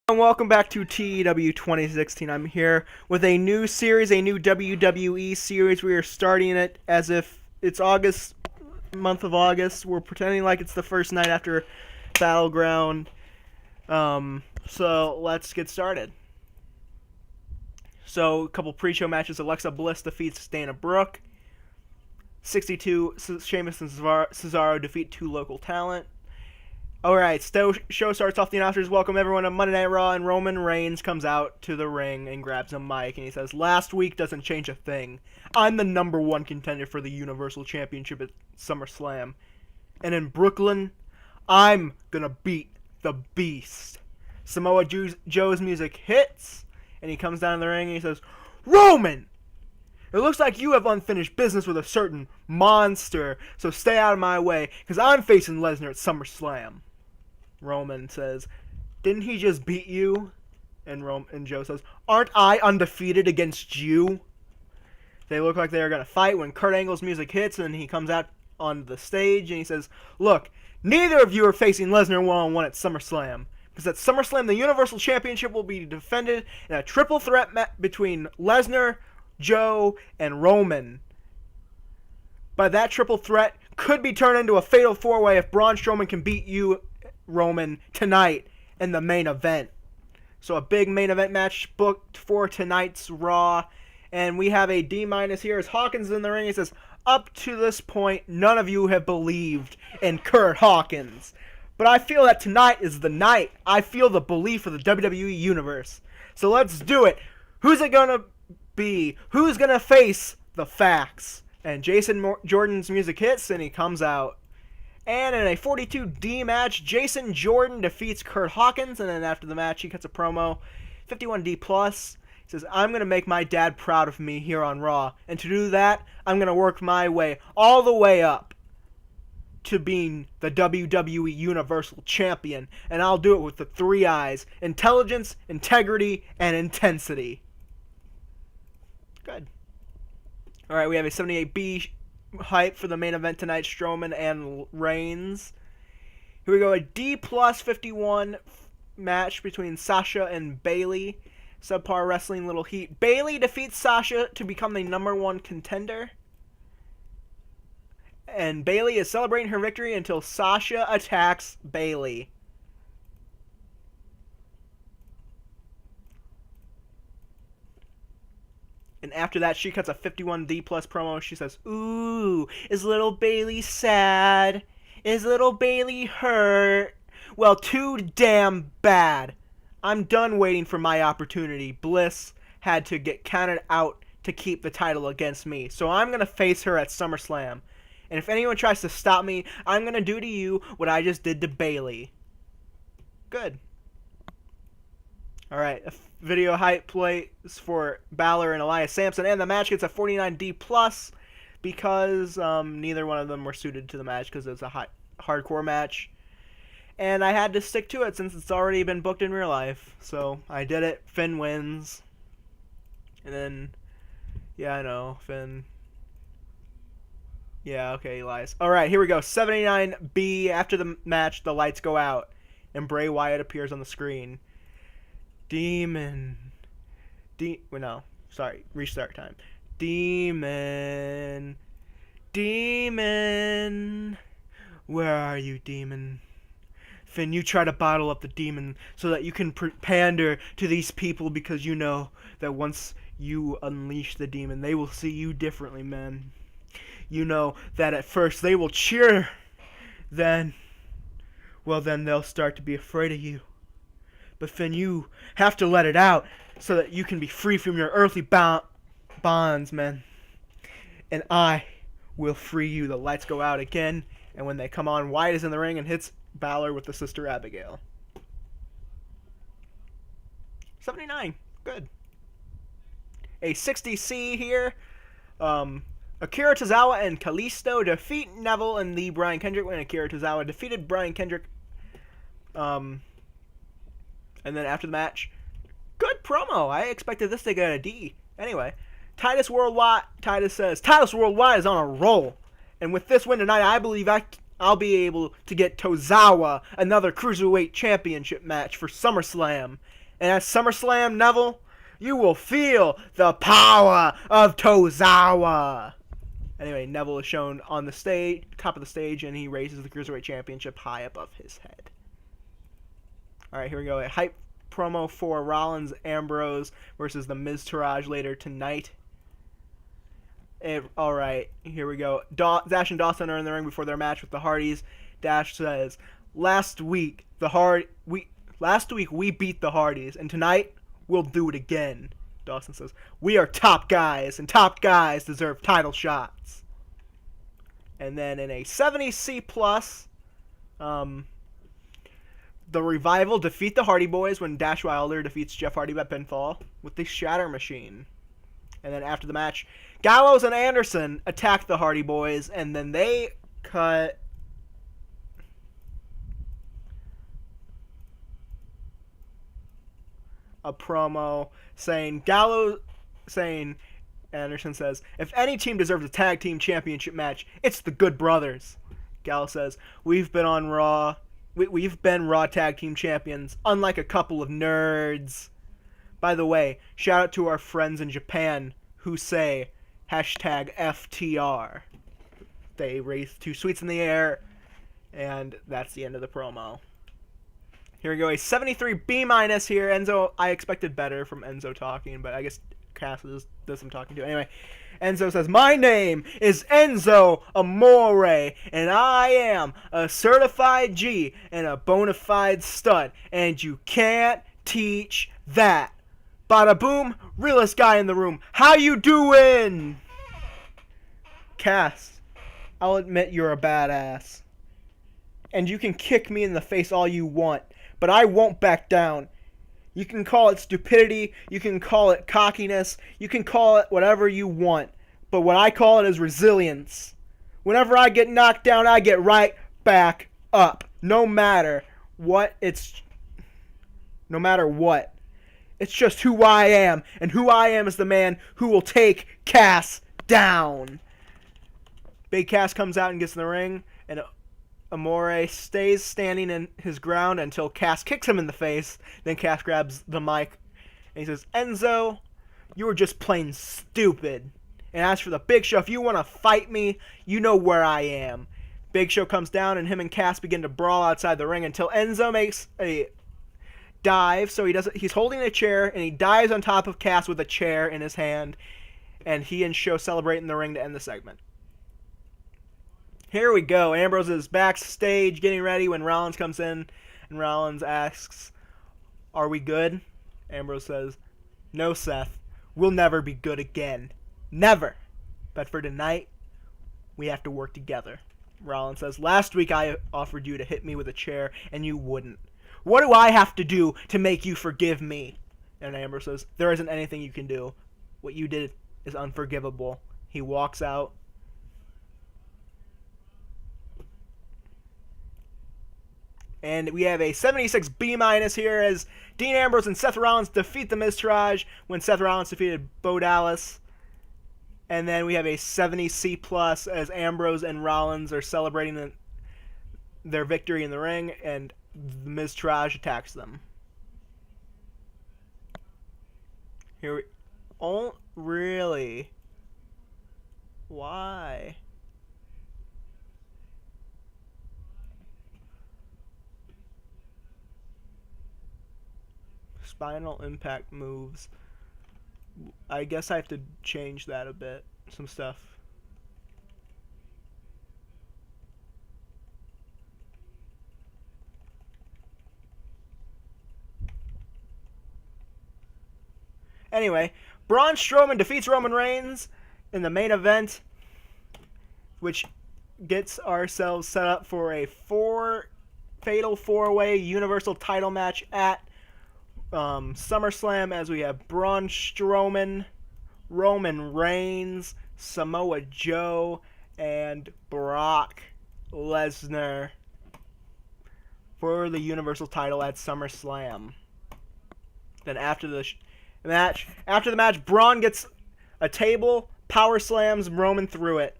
And welcome back to TEW 2016. I'm here with a new series, a new WWE series. We are starting it as if it's August, month of August. We're pretending like it's the first night after Battleground. So let's get started. So a couple pre-show matches. Alexa Bliss defeats Dana Brooke. 62, Sheamus and Cesaro defeat two local talent. Alright, show starts off. The announcers welcome everyone to Monday Night Raw, and Roman Reigns comes out to the ring and grabs a mic, and he says, "Last week doesn't change a thing. I'm the #1 contender for the Universal Championship at SummerSlam. And in Brooklyn, I'm gonna beat the Beast." Samoa Joe's music hits, and he comes down the ring and he says, "Roman! It looks like you have unfinished business with a certain monster, so stay out of my way, because I'm facing Lesnar at SummerSlam." Roman says, "Didn't he just beat you?" And Joe says, "Aren't I undefeated against you?" They look like they're going to fight when Kurt Angle's music hits, and he comes out on the stage, and he says, "Look, neither of you are facing Lesnar one-on-one at SummerSlam, because at SummerSlam, the Universal Championship will be defended in a triple threat match between Lesnar, Joe, and Roman. But that triple threat could be turned into a fatal four-way if Braun Strowman can beat you, Roman, tonight in the main event." So a big main event match booked for tonight's Raw. And we have a D- here as Hawkins in the ring. He says, "Up to this point, none of you have believed in Curt Hawkins. But I feel that tonight is the night. I feel the belief of the WWE Universe. So let's do it. Who's it going to be? Who's going to face the facts?" And Jason Jordan's music hits, and he comes out. And in a 42D match, Jason Jordan defeats Curt Hawkins, and then after the match, he cuts a promo. 51D+. He says, "I'm going to make my dad proud of me here on Raw. And to do that, I'm going to work my way all the way up to being the WWE Universal Champion. And I'll do it with the 3 I's: intelligence, integrity, and intensity." Good. Alright, we have a 78B hype for the main event tonight, Strowman and Reigns. Here we go, a D+ 51 match between Sasha and Bayley. Subpar wrestling, little heat. Bayley defeats Sasha to become the #1 contender. And Bayley is celebrating her victory until Sasha attacks Bayley. And after that, she cuts a 51D+ promo. She says, "Ooh, is little Bayley sad? Is little Bayley hurt? Well, too damn bad. I'm done waiting for my opportunity. Bliss had to get counted out to keep the title against me. So I'm going to face her at SummerSlam. And if anyone tries to stop me, I'm going to do to you what I just did to Bayley." Good. Alright, a video hype plays for Balor and Elias Sampson, and the match gets a 49D+ because neither one of them were suited to the match because it was a hardcore match. And I had to stick to it since it's already been booked in real life. So I did it. Finn wins. And then, yeah, I know, Finn. Yeah, okay, Elias. Alright, here we go. 79B. After the match, the lights go out, and Bray Wyatt appears on the screen. Restart time. Demon, where are you, demon? Finn, you try to bottle up the demon so that you can pander to these people, because you know that once you unleash the demon, they will see you differently, man. You know that at first they will cheer, then they'll start to be afraid of you. But Finn, you have to let it out so that you can be free from your earthly bonds, man. And I will free you." The lights go out again, and when they come on, Wyatt is in the ring and hits Balor with the Sister Abigail. 79. Good. A 60C here. Akira Tozawa and Kalisto defeat Neville and the Brian Kendrick win. Akira Tozawa defeated Brian Kendrick. And then after the match, good promo. I expected this to get a D. Anyway, Titus says, "Titus Worldwide is on a roll. And with this win tonight, I believe I'll be able to get Tozawa another Cruiserweight Championship match for SummerSlam. And at SummerSlam, Neville, you will feel the power of Tozawa. Anyway, Neville is shown on the stage, top of the stage, and he raises the Cruiserweight Championship high above his head. Alright, here we go. A hype promo for Rollins Ambrose versus the Miz Taraj later tonight. Alright, here we go. Dash and Dawson are in the ring before their match with the Hardys. Dash says, Last week we beat the Hardys, and tonight we'll do it again. Dawson says, we are top guys, and top guys deserve title shots. And then in a 70C+, the Revival defeat the Hardy Boys when Dash Wilder defeats Jeff Hardy by pinfall with the Shatter Machine. And then after the match, Gallows and Anderson attack the Hardy Boys, and then they cut a promo saying Anderson says, if any team deserves a tag team championship match, it's the Good Brothers. Gallows says, we've been Raw tag team champions, unlike a couple of nerds. By the way, shout out to our friends in Japan who say #FTR. They raise 2 sweets in the air, and that's the end of the promo. Here we go, a 73 B- here. Enzo, I expected better from Enzo talking, but I guess Cass does some talking too. Anyway, Enzo says, my name is Enzo Amore, and I am a certified G and a bona fide stud, and you can't teach that. Bada boom, realest guy in the room. How you doing? Cass, I'll admit you're a badass. And you can kick me in the face all you want, but I won't back down. You can call it stupidity, you can call it cockiness, you can call it whatever you want. But what I call it is resilience. Whenever I get knocked down, I get right back up. No matter what. It's just who I am, and who I am is the man who will take Cass down. Big Cass comes out and gets in the ring, and Amore stays standing in his ground until Cass kicks him in the face. Then Cass grabs the mic, and he says, Enzo, you were just plain stupid. And as for the Big Show, if you want to fight me, you know where I am. Big Show comes down, and him and Cass begin to brawl outside the ring until Enzo makes a dive. So he's holding a chair, and he dives on top of Cass with a chair in his hand. And he and Show celebrate in the ring to end the segment. Here we go. Ambrose is backstage getting ready when Rollins comes in, and Rollins asks, are we good? Ambrose says, no, Seth. We'll never be good again. Never. But for tonight, we have to work together. Rollins says, last week I offered you to hit me with a chair, and you wouldn't. What do I have to do to make you forgive me? And Ambrose says, there isn't anything you can do. What you did is unforgivable. He walks out. And we have a 76 B- here as Dean Ambrose and Seth Rollins defeat the Miz Taraj when Seth Rollins defeated Bo Dallas. And then we have a 70C+ as Ambrose and Rollins are celebrating their victory in the ring, and the Miz Taraj attacks them. Oh, really? Why? Spinal Impact moves. I guess I have to change that a bit. Some stuff. Anyway, Braun Strowman defeats Roman Reigns in the main event, which gets ourselves set up for a fatal 4-way Universal title match at SummerSlam, as we have Braun Strowman, Roman Reigns, Samoa Joe, and Brock Lesnar for the Universal title at SummerSlam. Then after the match, Braun gets a table, power slams Roman through it,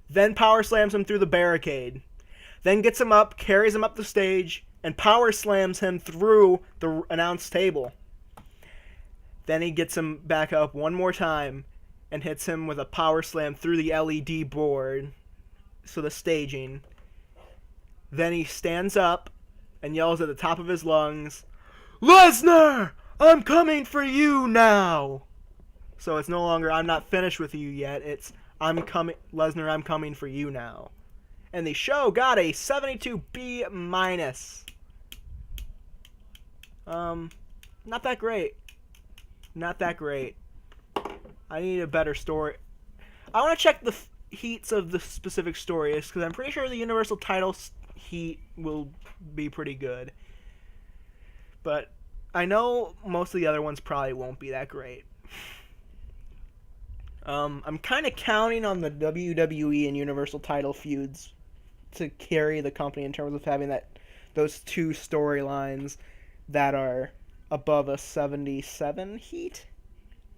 then power slams him through the barricade. then gets him up, carries him up the stage, and power slams him through the announce table. Then he gets him back up one more time and hits him with a power slam through the LED board, so the staging. Then he stands up and yells at the top of his lungs, "Lesnar, I'm coming for you now!" So it's no longer, "I'm not finished with you yet," it's, Lesnar, I'm coming for you now. And the show got a 72B-. Not that great. Not that great. I need a better story. I want to check the heats of the specific stories, because I'm pretty sure the Universal title heat will be pretty good. But I know most of the other ones probably won't be that great. I'm kind of counting on the WWE and Universal title feuds to carry the company in terms of having those two storylines that are above a 77 heat.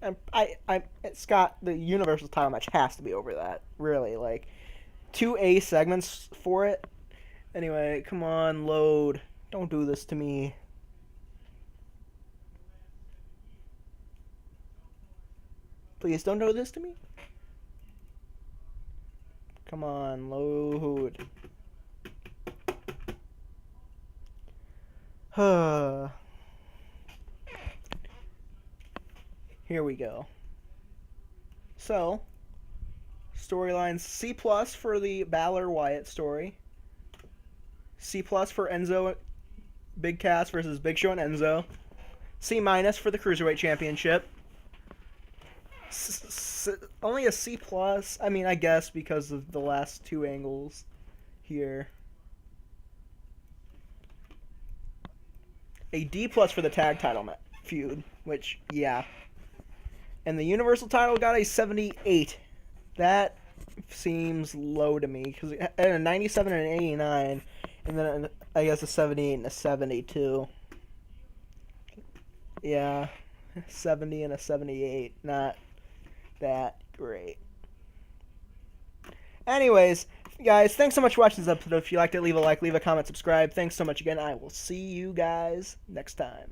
It's got the Universal title match has to be over that, really. Like, 2 A segments for it. Anyway, come on, load. Don't do this to me. Please don't do this to me. Come on, load. Here we go. So, storylines C+ for the Balor Wyatt story. C+ for Enzo, Big Cass versus Big Show and Enzo. C- for the Cruiserweight Championship. Only a C+. I mean, I guess because of the last 2 angles here. A D+ for the tag title feud, which, yeah. And the Universal title got a 78. That seems low to me, because it had a 97 and an 89, and then I guess a 78 and a 72. Yeah, 70 and a 78. Not that great. Anyways, guys, thanks so much for watching this episode. If you liked it, leave a like, leave a comment, subscribe. Thanks so much again. I will see you guys next time.